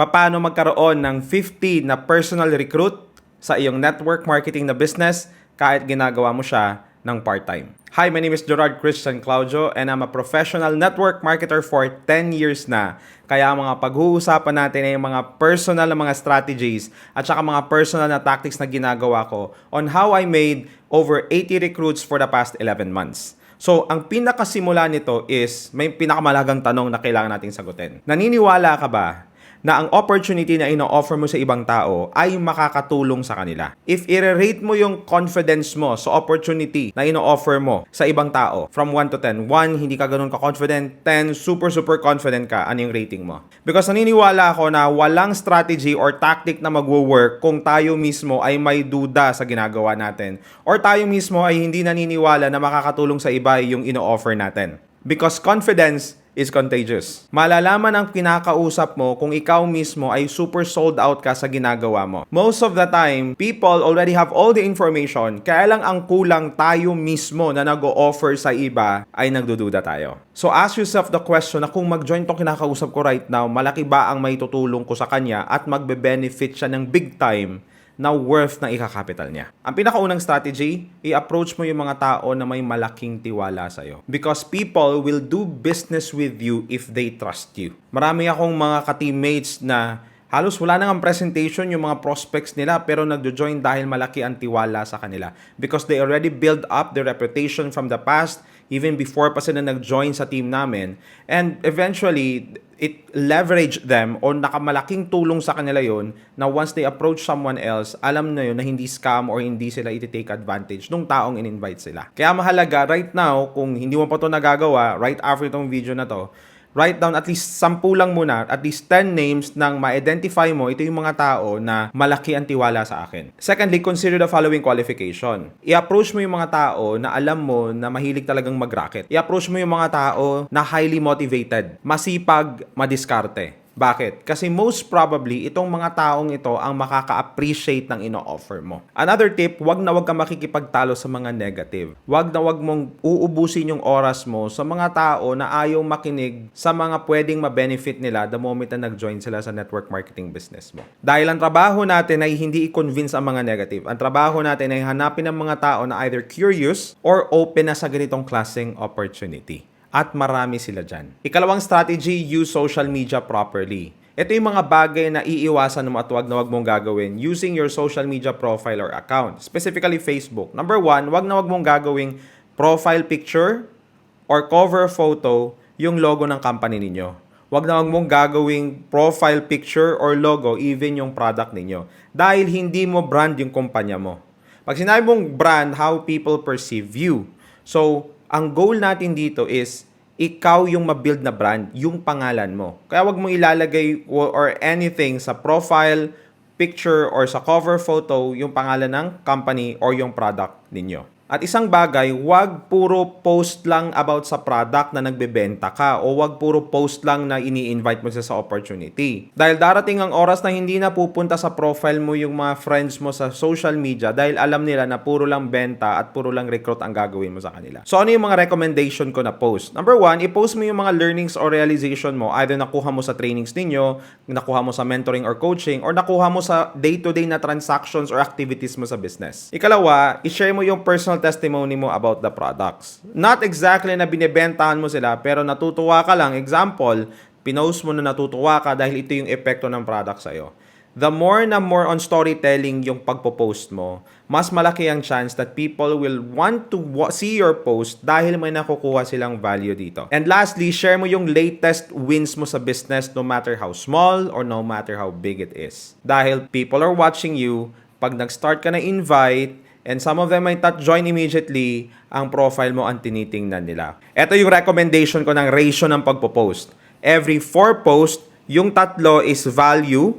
Paano magkaroon ng 50 na personal recruit sa iyong network marketing na business kahit ginagawa mo siya ng part-time. Hi, my name is Gerard Christian Claudio and I'm a professional network marketer for 10 years na. Kaya mga pag-uusapan natin ay mga personal na mga strategies at saka mga personal na tactics na ginagawa ko on how I made over 80 recruits for the past 11 months. So, ang pinakasimula nito is may pinakamalagang tanong na kailangan nating sagutin. Naniniwala ka ba na ang opportunity na ino-offer mo sa ibang tao ay makakatulong sa kanila? If i-rate mo yung confidence mo sa opportunity na ino-offer mo sa ibang tao from 1 to 10, 1, hindi ka ganun ka-confident, 10, super confident ka, ano yung rating mo? Because naniniwala ako na walang strategy or tactic na magwo-work kung tayo mismo ay may duda sa ginagawa natin or tayo mismo ay hindi naniniwala na makakatulong sa iba yung ino-offer natin. Because confidence is contagious. Malalaman ang kinakausap mo kung ikaw mismo ay super sold out ka sa ginagawa mo. Most of the time, people already have all the information, kaya lang ang kulang tayo mismo na nag-o-offer sa iba ay nagdududa tayo. So ask yourself the question na kung mag-join tong kinakausap ko right now, malaki ba ang may tutulong ko sa kanya at magbe-benefit siya ng big time na worth ng ikakapital niya. Ang pinakaunang strategy, i-approach mo yung mga tao na may malaking tiwala sa'yo. Because people will do business with you if they trust you. Marami akong mga ka-teammates na halos wala nang ang presentation yung mga prospects nila pero nagjo-join dahil malaki ang tiwala sa kanila. Because they already build up their reputation from the past even before pa sila nag-join sa team namin. And eventually, it leverage them o nakamalaking tulong sa kanila yon na once they approach someone else, alam na yun na hindi scam or hindi sila iti-take advantage nung taong in-invite sila. Kaya mahalaga right now, kung hindi mo pa ito nagagawa, right after itong video na to, write down at least 10 lang muna, at least 10 names nang ma-identify mo, ito yung mga tao na malaki ang tiwala sa akin. Secondly, consider the following qualification. I-approach mo yung mga tao na alam mo na mahilig talagang mag-racket. I-approach mo yung mga tao na highly motivated, masipag, madiskarte. Bakit? Kasi most probably, itong mga taong ito ang makaka-appreciate ng ino-offer mo. Another tip, wag na wag ka makikipagtalo sa mga negative. Wag na wag mong uubusin yung oras mo sa mga tao na ayaw makinig sa mga pwedeng ma-benefit nila the moment na nag-join sila sa network marketing business mo. Dahil ang trabaho natin ay hindi i-convince ang mga negative. Ang trabaho natin ay hanapin ang mga tao na either curious or open na sa ganitong klaseng opportunity. At marami sila dyan. Ikalawang strategy, use social media properly. Ito yung mga bagay na iiwasan mo at wag na wag mong gagawin using your social media profile or account. Specifically Facebook. Number 1, wag na wag mong gagawing profile picture or cover photo yung logo ng company ninyo. Wag na wag mong gagawing profile picture or logo even yung product ninyo. Dahil hindi mo brand yung kumpanya mo. Pag sinabi mong brand, how people perceive you. So, ang goal natin dito is ikaw yung ma-build na brand, yung pangalan mo. Kaya wag mong ilalagay or anything sa profile, picture, or sa cover photo yung pangalan ng company or yung product ninyo. At isang bagay, wag puro post lang about sa product na nagbebenta ka o wag puro post lang na ini-invite mo sa opportunity. Dahil darating ang oras na hindi na pupunta sa profile mo yung mga friends mo sa social media dahil alam nila na puro lang benta at puro lang recruit ang gagawin mo sa kanila. So ano yung mga recommendation ko na post? Number 1, i-post mo yung mga learnings or realization mo either nakuha mo sa trainings ninyo, nakuha mo sa mentoring or coaching, or nakuha mo sa day-to-day na transactions or activities mo sa business. Ikalawa, i-share mo yung personal testimony mo about the products. Not exactly na binebentahan mo sila, pero natutuwa ka lang. Example, pinost mo na natutuwa ka dahil ito yung epekto ng product sa'yo. The more on storytelling yung pagpo-post mo, mas malaki ang chance that people will want to see your post dahil may nakukuha silang value dito. And lastly, share mo yung latest wins mo sa business no matter how small or no matter how big it is. Dahil people are watching you, pag nag-start ka na invite, and some of them might not join immediately, ang profile mo ang tinitingnan nila. Ito yung recommendation ko ng ratio ng pagpo-post. Every 4 post, yung 3 is value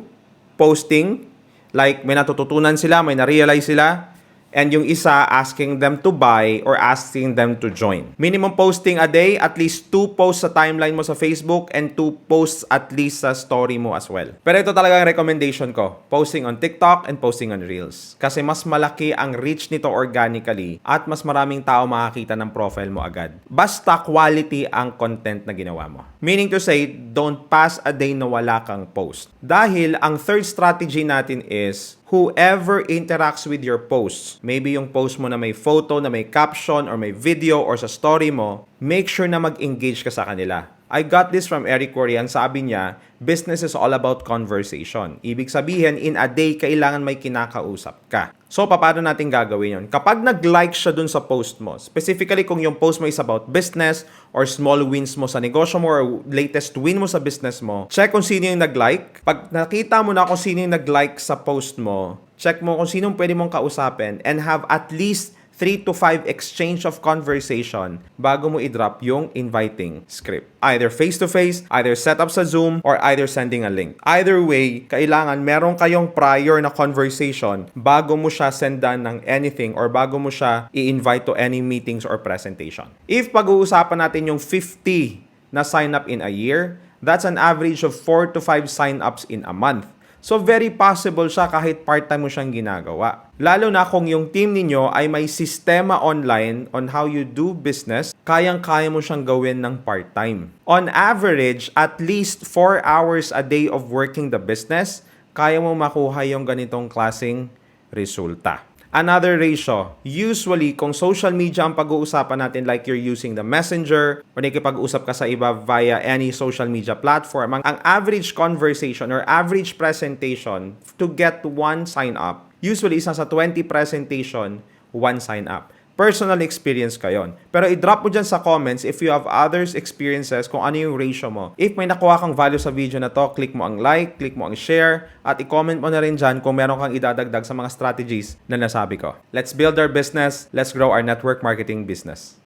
posting, like may natututunan sila, may na-realize sila. and yung isa asking them to buy or asking them to join. Minimum posting a day, at least 2 posts sa timeline mo sa Facebook and 2 posts at least sa story mo as well. Pero ito talaga ang recommendation ko, posting on TikTok and posting on Reels. Kasi mas malaki ang reach nito organically at mas maraming tao makakita ng profile mo agad. Basta quality ang content na ginawa mo. Meaning to say, don't pass a day na wala kang post. Dahil ang third strategy natin is whoever interacts with your posts, maybe yung post mo na may photo, na may caption, or may video, or sa story mo, make sure na mag-engage ka sa kanila. I got this from Eric Worre. Sabi niya, business is all about conversation. Ibig sabihin, in a day, kailangan may kinakausap ka. So, paano natin gagawin yun? Kapag nag-like siya dun sa post mo, specifically kung yung post mo is about business or small wins mo sa negosyo mo or latest win mo sa business mo, check kung sino yung nag-like. Pag nakita mo na kung sino yung nag-like sa post mo, check mo kung sino pwede mong kausapin and have at least 3 to 5 exchange of conversation bago mo i-drop yung inviting script. Either face-to-face, either set up sa Zoom, or either sending a link. Either way, kailangan meron kayong prior na conversation bago mo siya sendan ng anything or bago mo siya i-invite to any meetings or presentation. If pag-uusapan natin yung 50 na sign-up in a year, that's an average of 4 to 5 sign-ups in a month. So, very possible siya kahit part-time mo siyang ginagawa. Lalo na kung yung team ninyo ay may sistema online on how you do business, kayang-kaya mo siyang gawin ng part-time. On average, at least 4 hours a day of working the business, kaya mo makuha yung ganitong klaseng resulta. Another ratio, usually kung social media ang pag-uusapan natin like you're using the messenger o nakikipag-usap ka sa iba via any social media platform, ang average conversation or average presentation to get 1 sign up, usually isa sa 20 presentation, 1 sign up. Personal experience ka yun. Pero i-drop mo dyan sa comments if you have others experiences kung ano yung ratio mo. If may nakuha kang value sa video na to, click mo ang like, click mo ang share, at i-comment mo na rin dyan kung meron kang idadagdag sa mga strategies na nasabi ko. Let's build our business. Let's grow our network marketing business.